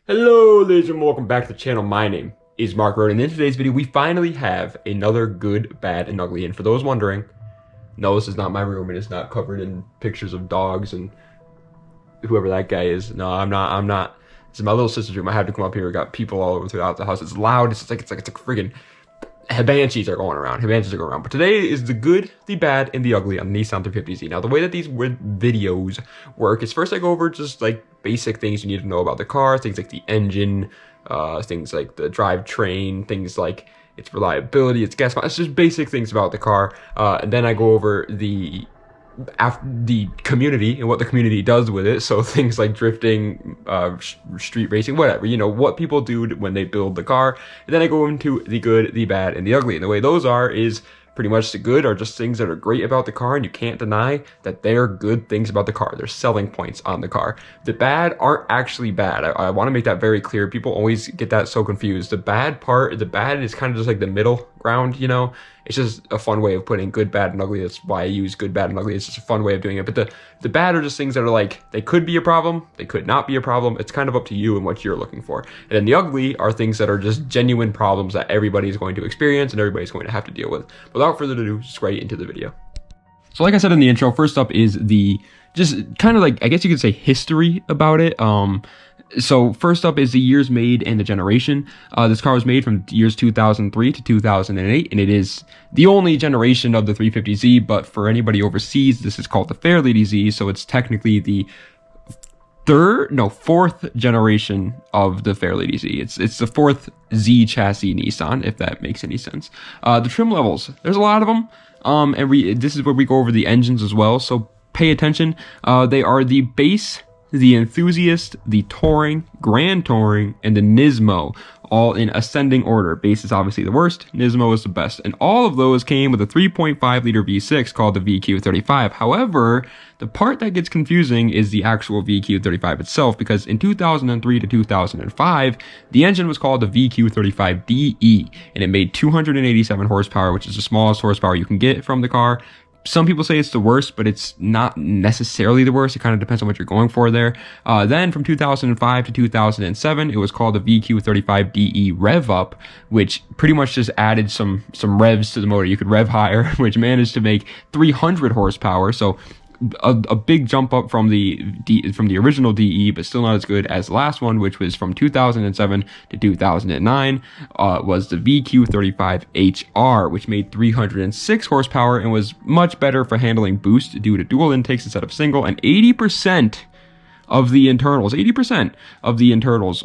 Hello ladies and welcome back to the channel. My name is Mark Road, and in today's video we finally have another good, bad, and ugly. And for those wondering, no, this is not my room. It is not covered in pictures of dogs and whoever that guy is. No, I'm not. This is my little sister's room. I had to come up here. We got people all over throughout the house. It's loud. It's like a friggin' Banshees are going around. But today is the good, the bad, and the ugly on the Nissan 350z. Now, the way that these videos work is first I go over just like basic things you need to know about the car, things like the engine, things like the drivetrain, things like its reliability, its gas mileage. It's just basic things about the car. And then I go over the community and what the community does with it. So things like drifting, street racing, whatever, you know, what people do when they build the car. And then I go into the good, the bad, and the ugly. And the way those are is pretty much the good are just things that are great about the car, and you can't deny that they're good things about the car. They're selling points on the car. The bad aren't actually bad. I want to make that very clear. People always get that so confused. The bad is kind of just like the middle ground, you know? It's just a fun way of putting good, bad, and ugly. That's why I use good, bad, and ugly. It's just a fun way of doing it. But the bad are just things that are like, they could be a problem, they could not be a problem. It's kind of up to you and what you're looking for. And then the ugly are things that are just genuine problems that everybody's going to experience and everybody's going to have to deal with. Without further ado, just right into the video. So like I said in the intro, first up is the just kind of like, I guess you could say, history about it. So first up is the years made and the generation. This car was made from years 2003 to 2008, and it is the only generation of the 350Z, but for anybody overseas, this is called the Fairlady Z, so it's technically the fourth generation of the Fairlady Z. It's the fourth Z chassis Nissan, if that makes any sense. The trim levels, there's a lot of them, this is where we go over the engines as well, so pay attention. They are the base, the Enthusiast, the Touring, Grand Touring, and the Nismo, all in ascending order. Base is obviously the worst, Nismo is the best, and all of those came with a 3.5 liter V6 called the VQ35. However, the part that gets confusing is the actual VQ35 itself, because in 2003 to 2005, the engine was called the VQ35DE, and it made 287 horsepower, which is the smallest horsepower you can get from the car. Some people say it's the worst, but it's not necessarily the worst. It kind of depends on what you're going for there. Then from 2005 to 2007, it was called the VQ35DE Rev Up, which pretty much just added some revs to the motor. You could rev higher, which managed to make 300 horsepower. So a big jump up from the original DE, but still not as good as the last one, which was from 2007 to 2009, was the VQ35HR, which made 306 horsepower and was much better for handling boost due to dual intakes instead of single, and 80% of the internals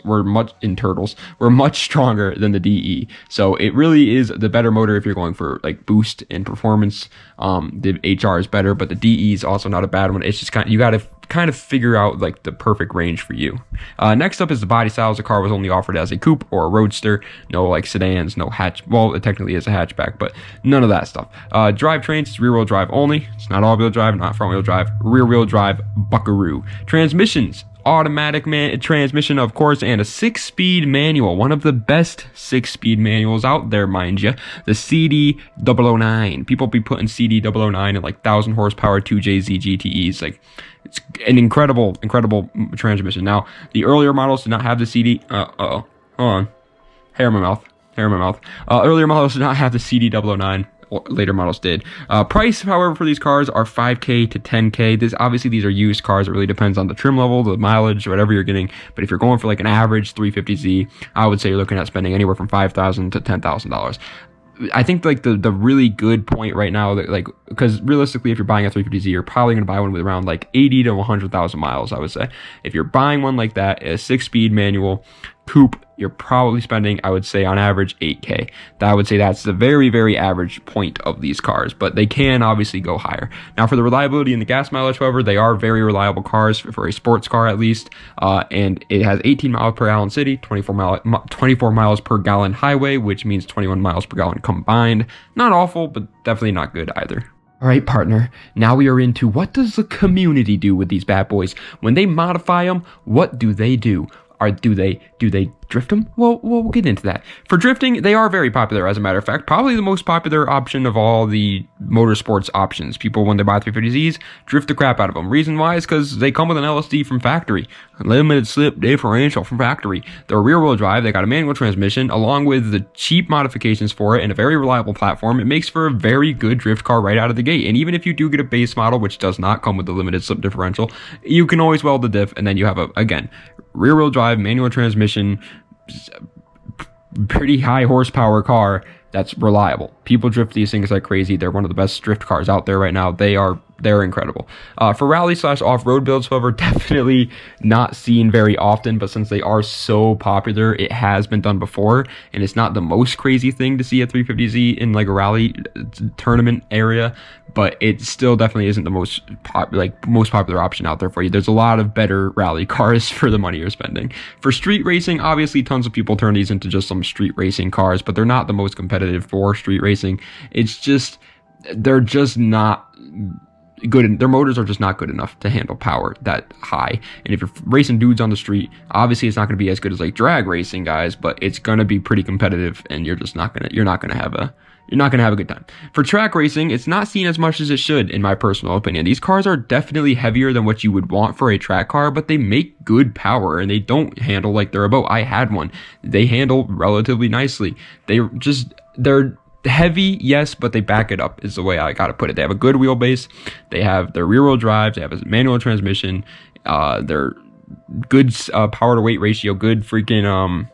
were much stronger than the DE. So it really is the better motor if you're going for like boost and performance. The HR is better, but the DE is also not a bad one. It's just you got to kind of figure out like the perfect range for you. Next up is the body styles. The car was only offered as a coupe or a roadster. No like sedans, no hatch. Well, it technically is a hatchback, but none of that stuff. Drivetrains, it's rear-wheel drive only. It's not all-wheel drive, not front-wheel drive. Rear-wheel drive, buckaroo. Transmissions, automatic transmission, of course, and a 6-speed manual. One of the best 6-speed manuals out there, mind you. The CD009. People be putting CD009 in like 1,000 horsepower 2JZ GTEs. Like, it's an incredible transmission. Now, the earlier models did not have the CD. Hold on. Hair in my mouth. Earlier models did not have the CD009. Later models did. Price, however, for these cars are $5K to $10K. These are used cars. It really depends on the trim level, the mileage, whatever you're getting. But if you're going for like an average 350Z, I would say you're looking at spending anywhere from $5,000 to $10,000. I think like the really good point right now, that like, because realistically, if you're buying a 350Z, you're probably going to buy one with around like 80 to 100,000 miles, I would say. If you're buying one like that, a 6-speed manual coupe, you're probably spending, I would say, on average, $8K. I would say that's the very, very average point of these cars, but they can obviously go higher. Now, for the reliability and the gas mileage, however, they are very reliable cars for a sports car at least, and it has 18 miles per gallon city, 24 miles per gallon highway, which means 21 miles per gallon combined. Not awful, but definitely not good either. All right, partner, now we are into what does the community do with these bad boys? When they modify them, what do they do? Do they drift them? Well, we'll get into that. For drifting, they are very popular, as a matter of fact. Probably the most popular option of all the motorsports options. People, when they buy 350Zs, drift the crap out of them. Reason why is because they come with an LSD from factory. Limited slip differential from factory. They're rear-wheel drive. They got a manual transmission, along with the cheap modifications for it and a very reliable platform. It makes for a very good drift car right out of the gate. And even if you do get a base model, which does not come with the limited slip differential, you can always weld the diff, and then you have again, rear-wheel drive, manual transmission, pretty high horsepower car that's reliable. People drift these things like crazy. They're one of the best drift cars out there right now. They're incredible. For rally / off-road builds, however, definitely not seen very often, but since they are so popular, it has been done before, and it's not the most crazy thing to see a 350Z in like a rally tournament area, but it still definitely isn't the most popular option out there for you. There's a lot of better rally cars for the money you're spending. For street racing, obviously tons of people turn these into just some street racing cars, but they're not the most competitive for street racing. It's just, they're just not good. Their motors are just not good enough to handle power that high. And if you're racing dudes on the street, obviously it's not going to be as good as like drag racing guys, but it's going to be pretty competitive, and you're not going to have a good time. For track racing, it's not seen as much as it should, in my personal opinion. These cars are definitely heavier than what you would want for a track car, but they make good power, and they don't handle like they're a boat. I had one. They handle relatively nicely. They're heavy, yes, but they back it up, is the way I gotta put it. They have a good wheelbase. They have their rear-wheel drives. They have a manual transmission. They're good power to weight ratio. Good freaking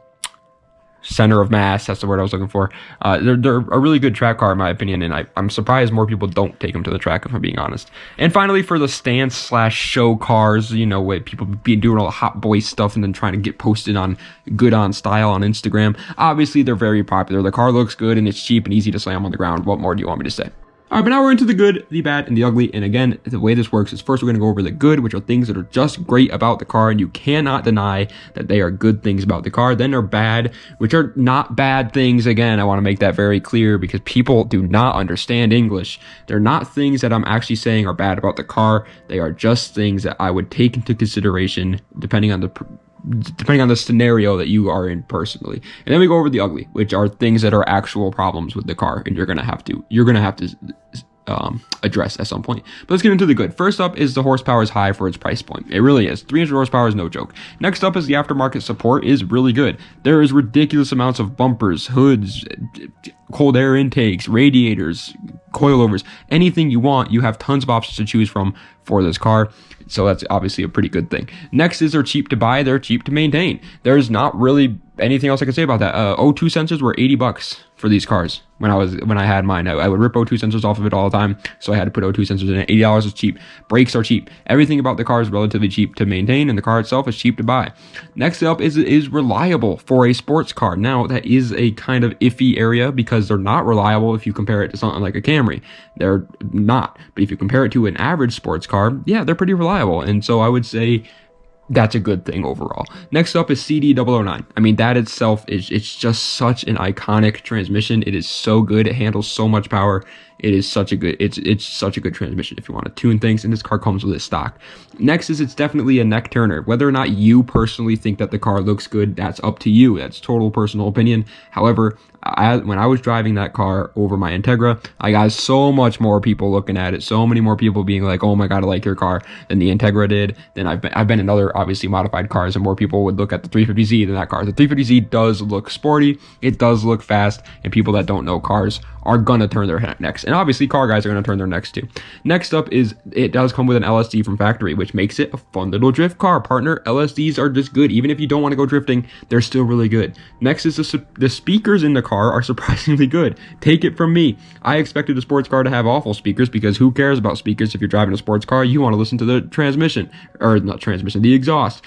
center of mass. That's the word I was looking for. They're a really good track car, in my opinion, and I'm surprised more people don't take them to the track, if I'm being honest. And finally, for the stance / show cars, where people be doing all the hot boy stuff and then trying to get posted on good on style on Instagram. Obviously, they're very popular. The car looks good and it's cheap and easy to slam on the ground. What more do you want me to say? All right, but now we're into the good, the bad, and the ugly. And again, the way this works is first we're going to go over the good, which are things that are just great about the car, and you cannot deny that they are good things about the car. Then they're bad, which are not bad things. Again, I want to make that very clear because people do not understand English. They're not things that I'm actually saying are bad about the car. They are just things that I would take into consideration depending on the scenario that you are in personally. And then we go over the ugly, which are things that are actual problems with the car, and you're gonna have to address at some point. But let's get into the good. First up is the horsepower is high for its price point. It really is. 300 horsepower is no joke. Next up is the aftermarket support is really good. There is ridiculous amounts of bumpers, hoods, cold air intakes, radiators, coilovers, anything you want. You have tons of options to choose from for this car. So that's obviously a pretty good thing. Next is they're cheap to buy. They're cheap to maintain. There's not really anything else I can say about that. O2 sensors were $80 for these cars when I had mine. I would rip O2 sensors off of it all the time, so I had to put O2 sensors in it. $80 is cheap. Brakes are cheap. Everything about the car is relatively cheap to maintain, and the car itself is cheap to buy. Next up is it is reliable for a sports car. Now, that is a kind of iffy area because they're not reliable if you compare it to something like a Camry. They're not. But if you compare it to an average sports car, yeah, they're pretty reliable. And so I would say that's a good thing overall. Next up is CD009. I mean, that itself it's just such an iconic transmission. It is so good. It handles so much power. It is such a good, it's such a good transmission if you want to tune things, and this car comes with it stock. Next is it's definitely a neck turner. Whether or not you personally think that the car looks good, that's up to you. That's total personal opinion. However, when I was driving that car over my Integra, I got so much more people looking at it, so many more people being like, "Oh my god, I like your car," than the Integra did. Then I've been in other obviously modified cars, and more people would look at the 350Z than that car. The 350Z does look sporty, it does look fast, and people that don't know cars are gonna turn their necks. And obviously car guys are gonna turn their necks too. Next up is it does come with an LSD from factory, which makes it a fun little drift car. Partner, LSDs are just good. Even if you don't want to go drifting, they're still really good. Next is the speakers in the car are surprisingly good. Take it from me. I expected a sports car to have awful speakers because who cares about speakers if you're driving a sports car? You want to listen to the the exhaust.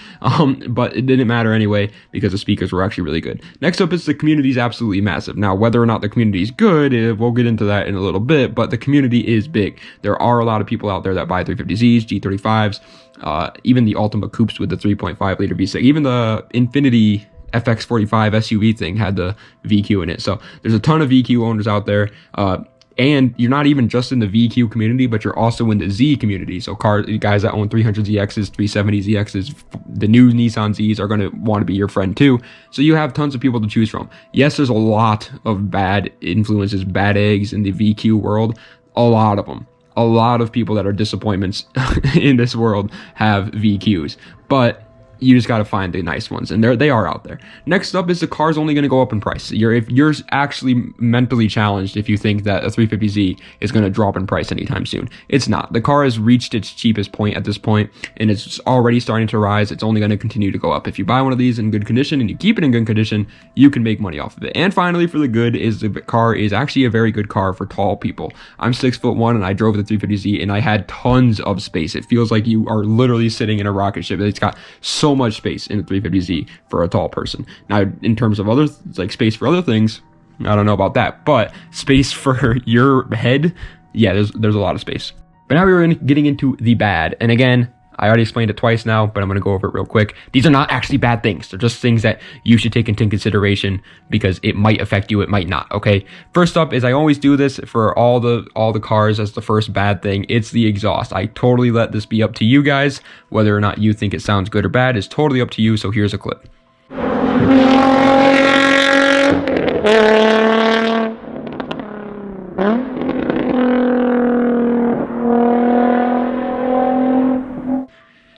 But it didn't matter anyway because the speakers were actually really good. Next up is the community is absolutely massive. Now, whether or not the community is good, we'll get into that in a little bit, but the community is big. There are a lot of people out there that buy 350Zs, G35s, even the Ultima Coupes with the 3.5 liter V6, even the Infiniti FX45 SUV thing had the VQ in it. So there's a ton of VQ owners out there. And you're not even just in the VQ community, but you're also in the Z community. So guys that own 300ZXs, 370ZXs, the new Nissan Zs are going to want to be your friend too. So you have tons of people to choose from. Yes, there's a lot of bad influences, bad eggs in the VQ world. A lot of them. A lot of people that are disappointments in this world have VQs. But you just got to find the nice ones, and they are out there. Next up is the car's only going to go up in price. If you're actually mentally challenged if you think that a 350Z is going to drop in price anytime soon. It's not. The car has reached its cheapest point at this point, and it's already starting to rise. It's only going to continue to go up. If you buy one of these in good condition and you keep it in good condition, you can make money off of it. And finally, for the good, is the car is actually a very good car for tall people. I'm 6'1", and I drove the 350Z, and I had tons of space. It feels like you are literally sitting in a rocket ship. It's got so much space in the 350Z for a tall person. Now, in terms of other space for other things, I don't know about that, but space for your head, yeah, there's a lot of space. But now we're getting into the bad, and again, I already explained it twice now, but I'm going to go over it real quick. These are not actually bad things. They're just things that you should take into consideration because it might affect you, it might not, okay? First up is I always do this for all the cars as the first bad thing. It's the exhaust. I totally let this be up to you guys. Whether or not you think it sounds good or bad is totally up to you, so here's a clip.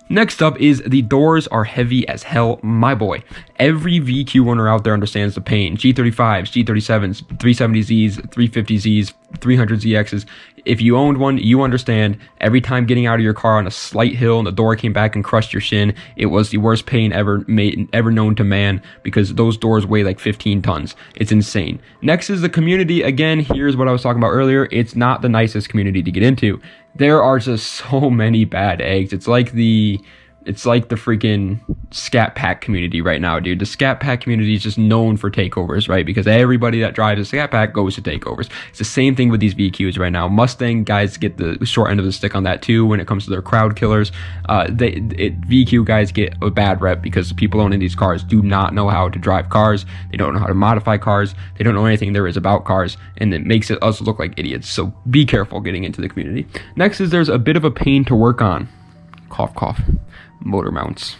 Next up is the doors are heavy as hell, my boy. Every VQ owner out there understands the pain. G35s, G37s, 370Zs, 350Zs, 300ZXs. If you owned one, you understand every time getting out of your car on a slight hill and the door came back and crushed your shin, it was the worst pain ever known to man because those doors weigh like 15 tons. It's insane. Next is the community. Again, here's what I was talking about earlier. It's not the nicest community to get into. There are just so many bad eggs. It's like the freaking Scat Pack community right now, dude. The Scat Pack community is just known for takeovers, right? Because everybody that drives a Scat Pack goes to takeovers. It's the same thing with these VQs right now. Mustang guys get the short end of the stick on that too when it comes to their crowd killers. VQ guys get a bad rep because the people owning these cars do not know how to drive cars. They don't know how to modify cars. They don't know anything there is about cars, and it makes us look like idiots. So be careful getting into the community. Next is there's a bit of a pain to work on. Cough, cough. Motor mounts.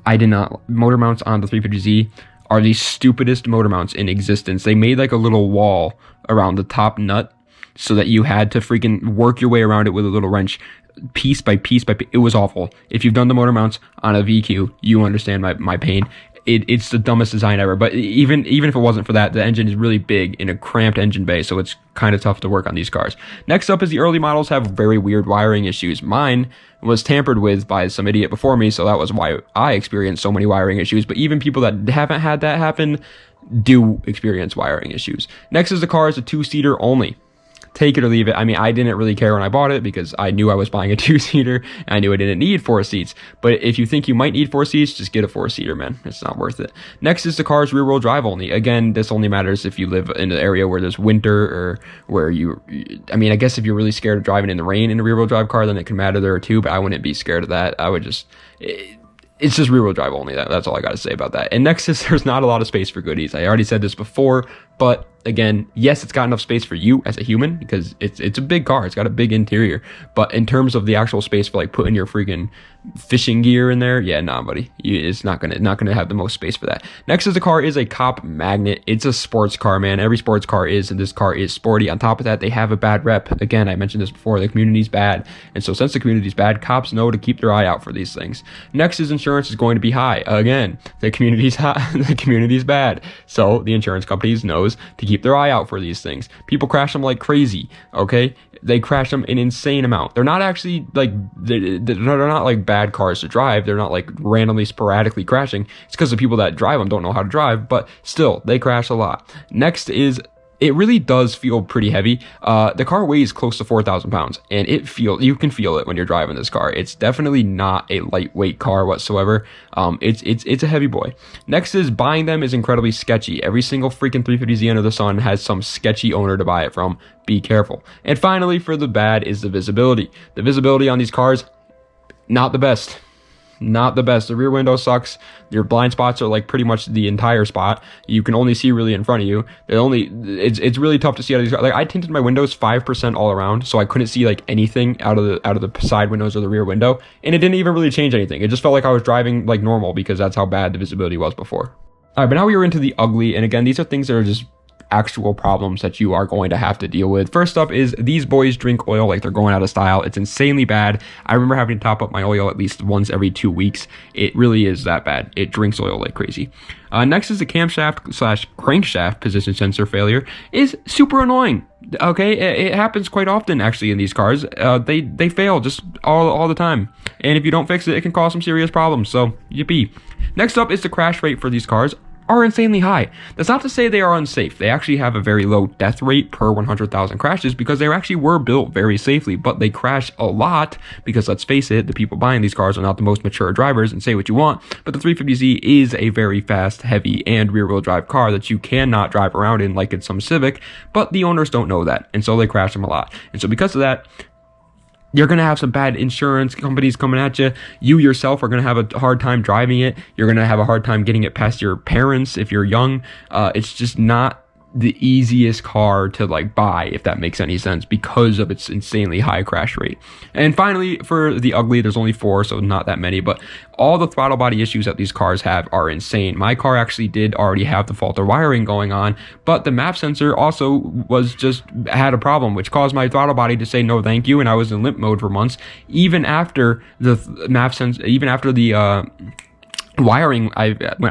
Motor mounts on the 350Z are the stupidest motor mounts in existence. They made like a little wall around the top nut so that you had to freaking work your way around it with a little wrench, piece by piece by piece. It was awful. If you've done the motor mounts on a VQ, you understand my pain. It's the dumbest design ever, but even if it wasn't for that, the engine is really big in a cramped engine bay, so it's kind of tough to work on these cars. Next up is the early models have very weird wiring issues. Mine was tampered with by some idiot before me, so that was why I experienced so many wiring issues, but even people that haven't had that happen do experience wiring issues. Next is the car is a two-seater only. Take it or leave it. I mean, I didn't really care when I bought it because I knew I was buying a two-seater and I knew I didn't need 4 seats. But if you think you might need 4 seats, just get a 4-seater, man. It's not worth it. Next is the car's rear-wheel drive only. Again, this only matters if you live in an area where there's winter or where I mean, I guess if you're really scared of driving in the rain in a rear-wheel drive car, then it can matter there too, but I wouldn't be scared of that. I would just... It's just rear-wheel drive only. That's all I got to say about that. And next is there's not a lot of space for goodies. I already said this before, but again, yes, it's got enough space for you as a human because it's a big car. It's got a big interior. But in terms of the actual space for like putting your freaking fishing gear in there, yeah, nah, buddy. It's not gonna have the most space for that. Next is the car is a cop magnet. It's a sports car, man. Every sports car is, and this car is sporty. On top of that, they have a bad rep. Again, I mentioned this before. The community's bad, and so since the community's bad, cops know to keep their eye out for these things. Next is insurance is going to be high. Again, the community's high. The community's bad, so the insurance companies knows to keep their eye out for these things. People crash them like crazy, okay? They crash them an insane amount. They're not actually like, they're not like bad cars to drive. They're not like randomly, sporadically crashing. It's because the people that drive them don't know how to drive, but still, they crash a lot. Next is, it really does feel pretty heavy. The car weighs close to 4,000 pounds, and you can feel it when you're driving this car. It's definitely not a lightweight car whatsoever. It's a heavy boy. Next is buying them is incredibly sketchy. Every single freaking 350Z under the sun has some sketchy owner to buy it from. Be careful. And finally, for the bad is the visibility. The visibility on these cars, not the best. not the best. The rear window sucks. Your blind spots are like pretty much the entire spot. You can only see really in front of you. It's really tough to see out of these cars. Like I tinted my windows 5% all around, so I couldn't see like anything out of the side windows or the rear window, and it didn't even really change anything. It just felt like I was driving like normal because that's how bad the visibility was before. All right, but now we are into the ugly, and again, these are things that are just actual problems that you are going to have to deal with. First up is these boys drink oil like they're going out of style. It's insanely bad. I remember having to top up my oil at least once every 2 weeks. It really is that bad. It drinks oil like crazy. Next is the camshaft / crankshaft position sensor failure is super annoying. Okay, it happens quite often actually in these cars. They fail just all the time, and if you don't fix it, it can cause some serious problems. So yippee. Next up is the crash rate for these cars are insanely high. That's not to say they are unsafe. They actually have a very low death rate per 100,000 crashes because they actually were built very safely, but they crash a lot because, let's face it, the people buying these cars are not the most mature drivers, and say what you want, but the 350Z is a very fast, heavy, and rear-wheel drive car that you cannot drive around in like it's some Civic, but the owners don't know that, and so they crash them a lot. And so because of that, you're going to have some bad insurance companies coming at you. You yourself are going to have a hard time driving it. You're going to have a hard time getting it past your parents if you're young. It's just not the easiest car to like buy, if that makes any sense, because of its insanely high crash rate. And finally, for the ugly, there's only 4, so not that many, but all the throttle body issues that these cars have are insane. My car actually did already have the faulty wiring going on, but the map sensor also had a problem, which caused my throttle body to say no thank you, and I was in limp mode for months, even after the map sensor, even after the wiring,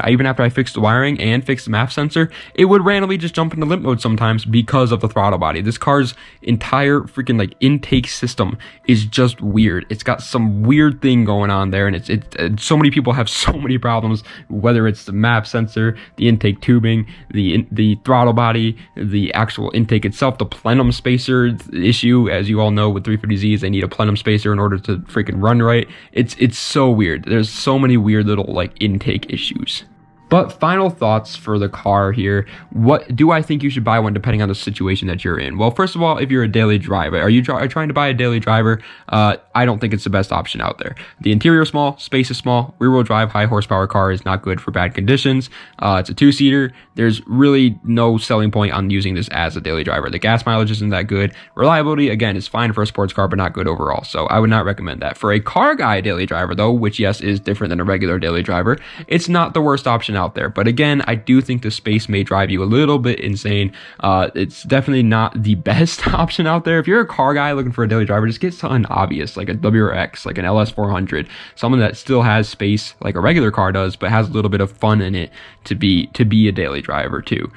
even after I fixed the wiring and fixed the map sensor, it would randomly just jump into limp mode sometimes because of the throttle body. This car's entire freaking like intake system is just weird. It's got some weird thing going on there, and so many people have so many problems, whether it's the map sensor, the intake tubing, the throttle body, the actual intake itself, the plenum spacer issue. As you all know, with 350Zs, they need a plenum spacer in order to freaking run right. It's so weird. There's so many weird little like intake issues. But final thoughts for the car here. What do I think you should buy one depending on the situation that you're in? Well, first of all, if you're a daily driver, are you trying to buy a daily driver? I don't think it's the best option out there. The interior is small, space is small, rear-wheel drive, high horsepower car is not good for bad conditions. It's a 2-seater. There's really no selling point on using this as a daily driver. The gas mileage isn't that good. Reliability, again, is fine for a sports car, but not good overall. So I would not recommend that. For a car guy daily driver, though, which yes, is different than a regular daily driver, it's not the worst option out there. But again, I do think the space may drive you a little bit insane. It's definitely not the best option out there. If you're a car guy looking for a daily driver, just get something obvious like a WRX, like an LS400, someone that still has space like a regular car does, but has a little bit of fun in it to be a daily driver too.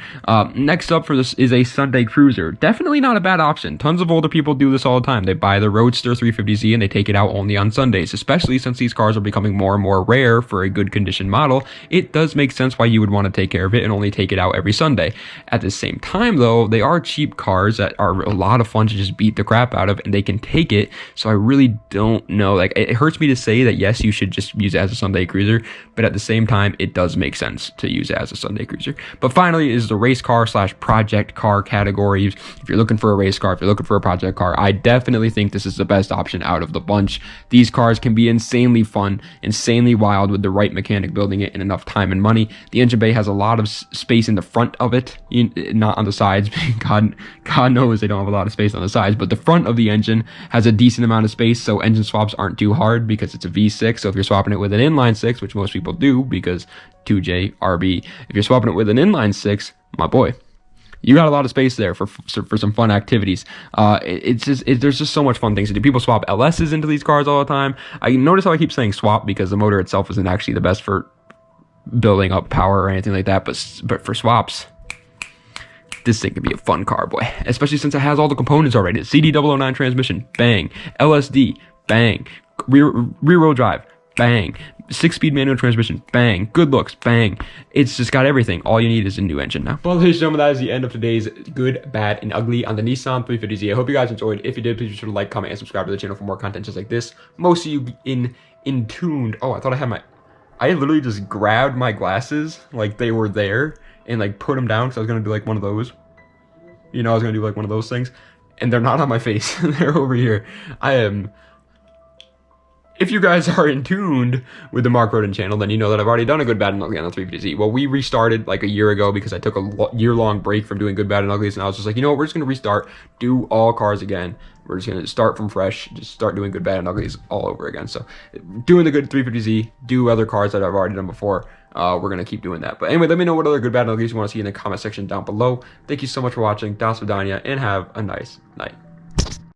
Next up for this is a Sunday cruiser. Definitely not a bad option. Tons of older people do this all the time. They buy the Roadster 350Z and they take it out only on Sundays, especially since these cars are becoming more and more rare for a good condition model. It does make sense why you would want to take care of it and only take it out every Sunday. At the same time, though, they are cheap cars that are a lot of fun to just beat the crap out of, and they can take it. So I really don't know. Like, it hurts me to say that yes, you should just use it as a Sunday cruiser, but at the same time, it does make sense to use it as a Sunday cruiser. But finally is the race car / project car categories. If you're looking for a race car, if you're looking for a project car, I definitely think this is the best option out of the bunch. These cars can be insanely fun, insanely wild with the right mechanic building it and enough time and money. The engine bay has a lot of space in the front of it, not on the sides. God knows they don't have a lot of space on the sides, but the front of the engine has a decent amount of space, so engine swaps aren't too hard because it's a V6. So if you're swapping it with an inline 6, which most people do because 2J RB, if you're swapping it with an inline 6, my boy, you got a lot of space there for some fun activities. There's just so much fun things to do. People swap LSs into these cars all the time. I notice how I keep saying swap because the motor itself isn't actually the best for building up power or anything like that, but for swaps, this thing could be a fun car, boy, especially since it has all the components already. CD009 transmission, bang. LSD, bang. Rear-wheel drive, bang. 6-speed manual transmission, bang. Good looks, bang. It's just got everything. All you need is a new engine now. Well, ladies and gentlemen, that is the end of today's good, bad, and ugly on the Nissan 350Z. I hope you guys enjoyed. If you did, please be sure to like, comment, and subscribe to the channel for more content just like this. Most of you in tuned. Oh, I thought I had my... I literally just grabbed my glasses like they were there and like put them down because I was going to do like one of those. You know, I was going to do like one of those things. And they're not on my face. They're over here. if you guys are in tuned with the Mark Roden channel, then you know that I've already done a good, bad, and ugly on the 350Z. Well, we restarted like a year ago because I took a year-long break from doing good, bad, and uglies, and I was just like, you know what, we're just going to restart, do all cars again. We're just going to start from fresh, just start doing good, bad, and uglies all over again. So doing the good 350Z, do other cars that I've already done before. We're going to keep doing that. But anyway, let me know what other good, bad, and uglies you want to see in the comment section down below. Thank you so much for watching. Das Vidania, and have a nice night.